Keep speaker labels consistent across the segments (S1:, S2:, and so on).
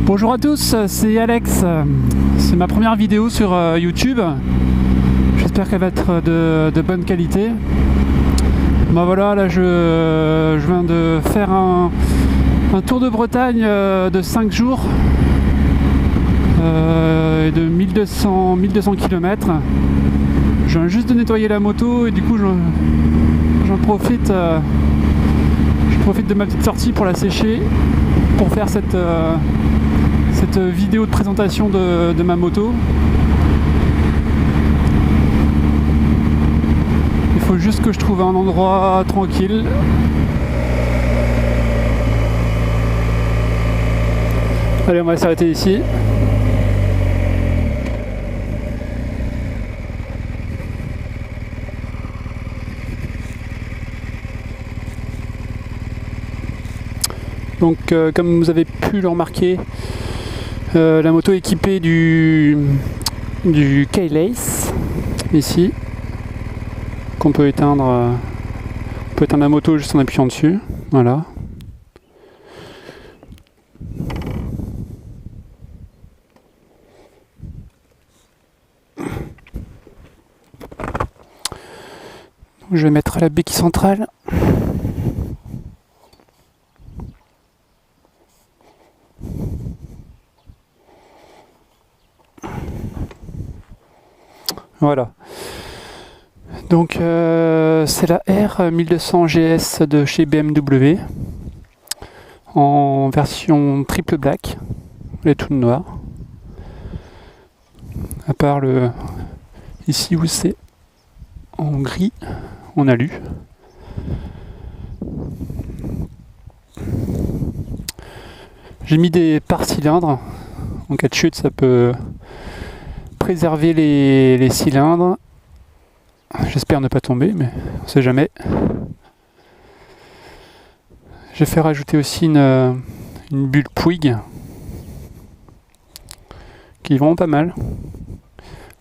S1: Bonjour à tous, c'est Alex. C'est ma première vidéo sur YouTube. J'espère qu'elle va être de bonne qualité. Bon voilà, là je viens de faire un tour de Bretagne de 5 jours et de 1200 km. Je viens juste de nettoyer la moto et du coup j'en profite. Je profite de ma petite sortie pour la sécher, pour faire cette vidéo de présentation de ma moto. Il faut juste que je trouve un endroit tranquille. Allez, on va s'arrêter ici. Donc comme vous avez pu le remarquer, la moto est équipée du Keyless ici, qu'on peut éteindre. On peut éteindre la moto juste en appuyant dessus. Voilà. Donc, je vais mettre la béquille centrale. Voilà. Donc c'est la R1200 GS de chez BMW en version triple black. Elle est toute noire. À part le ici où c'est en gris, en alu. J'ai mis des pare-cylindres. En cas de chute, ça peut préserver les cylindres. J'espère ne pas tomber, mais on sait jamais. J'ai fait rajouter aussi une bulle Puig qui est vraiment pas mal.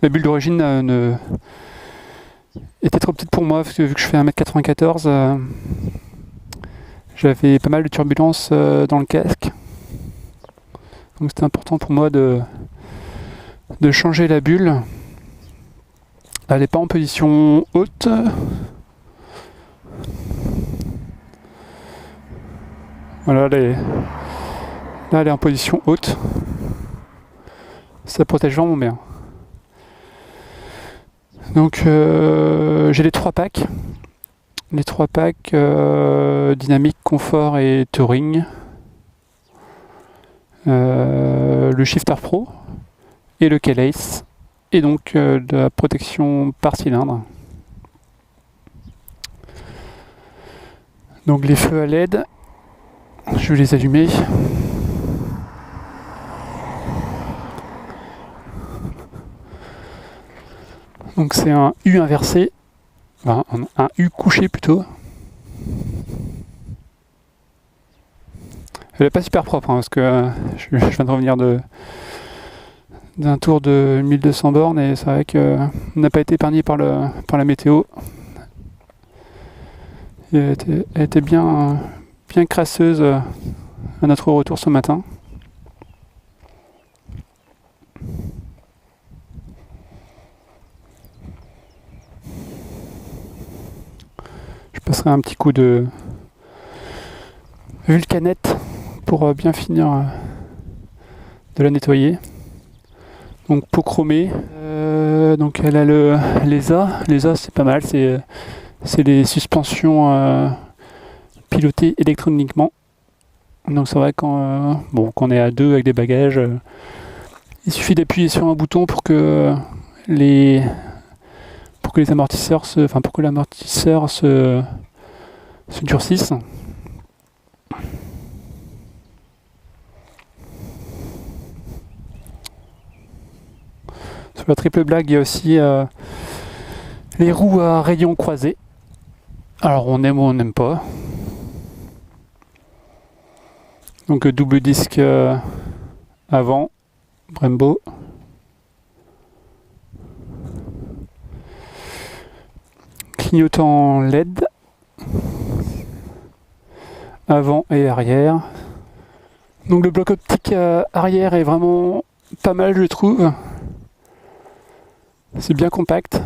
S1: La bulle d'origine était trop petite pour moi, parce que vu que je fais 1m94, j'avais pas mal de turbulences dans le casque. Donc c'était important pour moi de changer la bulle. Elle n'est pas en position haute. Voilà, là elle est en position haute. Ça protège vraiment bien. Donc j'ai les trois packs. Les trois packs dynamique, confort et touring. Le Shifter Pro et le Keyless. Et donc de la protection par cylindre. Donc les feux à LED, je vais les allumer. Donc c'est un U inversé, enfin, un U couché plutôt. Elle n'est pas super propre hein, parce que je viens de revenir d'un tour de 1200 bornes et c'est vrai qu'on n'a pas été épargné par la météo. Elle était bien crasseuse à notre retour ce matin. Je passerai un petit coup de vulcanette pour bien finir de la nettoyer. Donc peau chromée, donc elle a l'ESA c'est pas mal, c'est les suspensions pilotées électroniquement. Donc c'est vrai quand on est à deux avec des bagages, il suffit d'appuyer sur un bouton pour que les amortisseurs pour que l'amortisseur se durcisse. Sur la triple blague, il y a aussi les roues à rayons croisés. Alors on aime ou on n'aime pas. Donc double disque avant, Brembo. Clignotant LED. Avant et arrière. Donc le bloc optique arrière est vraiment pas mal, je trouve. C'est bien compact.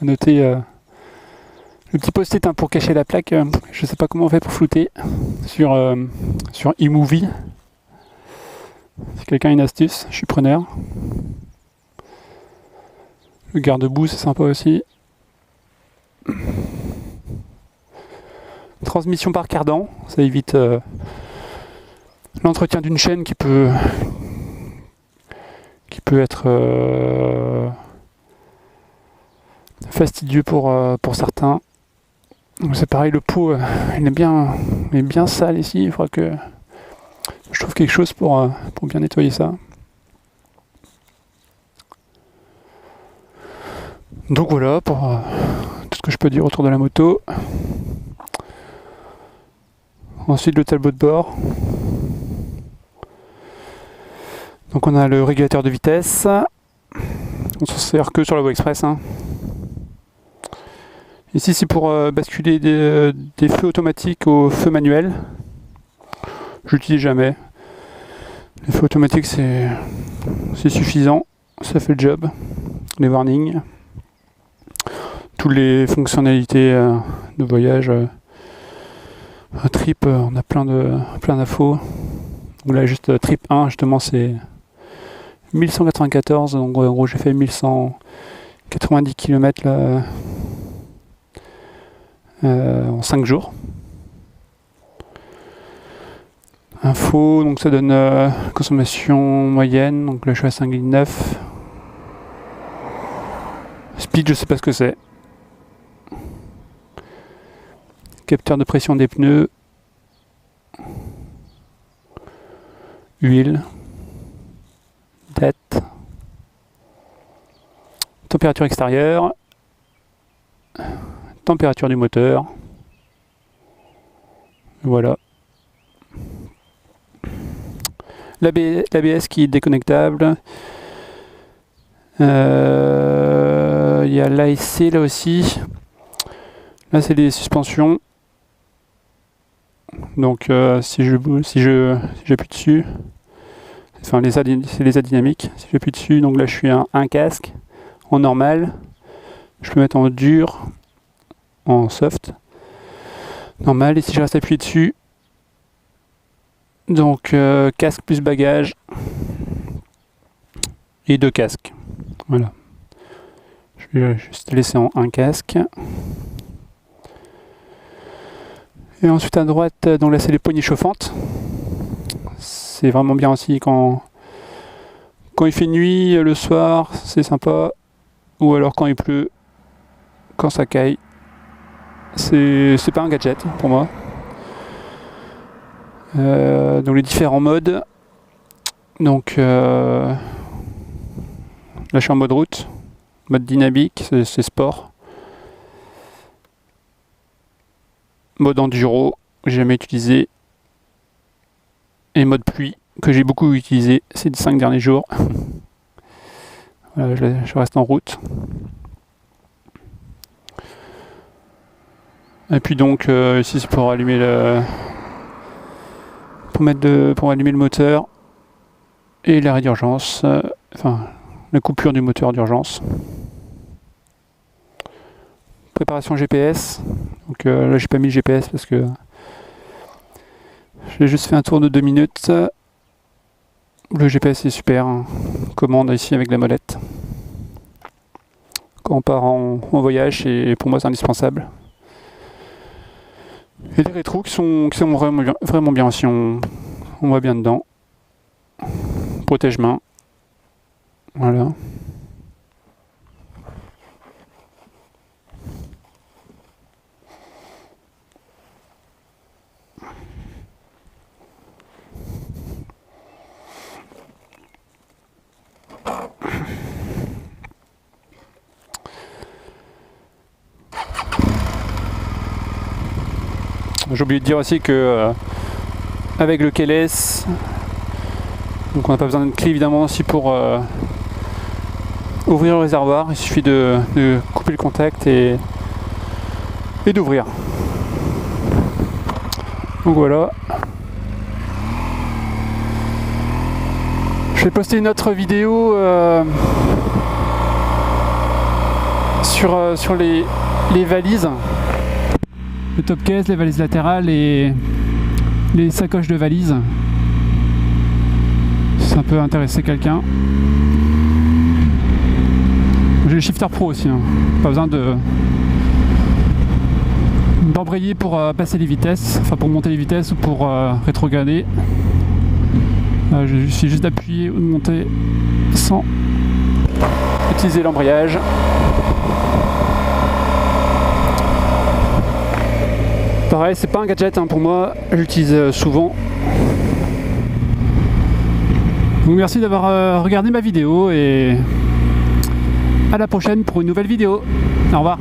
S1: À noter le petit post-it pour cacher la plaque. Je sais pas comment on fait pour flouter sur eMovie. Si quelqu'un a une astuce, je suis preneur. Le garde-boue, c'est sympa aussi. Transmission par cardan, ça évite l'entretien d'une chaîne qui peut être fastidieux pour certains. C'est pareil, le pot il est bien sale ici. Il faudra que je trouve quelque chose pour bien nettoyer ça. Donc voilà pour tout ce que je peux dire autour de la moto. Ensuite le tableau de bord. Donc on a le régulateur de vitesse. On s'en sert que sur la voie express. Ici c'est pour basculer des feux automatiques aux feux manuels. Je l'utilise jamais. Les feux automatiques c'est suffisant, ça fait le job. Les warnings, toutes les fonctionnalités de voyage, trip, on a plein d'infos. Donc là juste trip 1 justement c'est 1194, donc en gros j'ai fait 1190 km là, en 5 jours. Info, donc ça donne consommation moyenne, donc là je suis à 5,9. Speed, je sais pas ce que c'est. Capteur de pression des pneus. Huile. Date. Température extérieure. Température du moteur. Voilà. L'ABS qui est déconnectable. Il y a l'ASC là aussi. Là c'est les suspensions. Donc si j'appuie dessus, enfin c'est les aides dynamiques. Si j'appuie dessus, donc là je suis à un casque en normal. Je peux mettre en dur, en soft, normal. Et si je reste appuyé dessus, donc casque plus bagage et 2 casques. Voilà. Je vais juste laisser en un casque. Et ensuite à droite, donc là c'est les poignées chauffantes. C'est vraiment bien aussi quand il fait nuit, le soir, c'est sympa. Ou alors quand il pleut, quand ça caille. C'est pas un gadget pour moi. Donc les différents modes. Donc là je suis en mode route. Mode dynamique, c'est sport. Mode enduro, que j'ai jamais utilisé. Et mode pluie, que j'ai beaucoup utilisé ces 5 derniers jours. Voilà, je reste en route. Et puis donc ici c'est pour allumer pour allumer le moteur et l'arrêt d'urgence, enfin la coupure du moteur d'urgence. Préparation GPS. Donc là j'ai pas mis le GPS parce que j'ai juste fait un tour de 2 minutes. Le GPS est super, commande ici avec la molette. Quand on part en voyage, et pour moi c'est indispensable. Et les rétros qui sont vraiment bien si on voit bien dedans. Protège-main. Voilà. J'ai oublié de dire aussi que avec le keyless, donc on n'a pas besoin de clé évidemment aussi pour ouvrir le réservoir. Il suffit de couper le contact et d'ouvrir. Donc voilà. Je vais poster une autre vidéo sur les valises. Le top case, les valises latérales et les sacoches de valises. Ça peut intéresser quelqu'un. J'ai le shifter pro aussi, hein. Pas besoin d'embrayer pour passer les vitesses, enfin pour monter les vitesses ou pour rétrograder. Je suis juste d'appuyer ou de monter sans utiliser l'embrayage. Pareil, c'est pas un gadget hein, pour moi, j'utilise souvent. Donc merci d'avoir regardé ma vidéo et à la prochaine pour une nouvelle vidéo. Au revoir.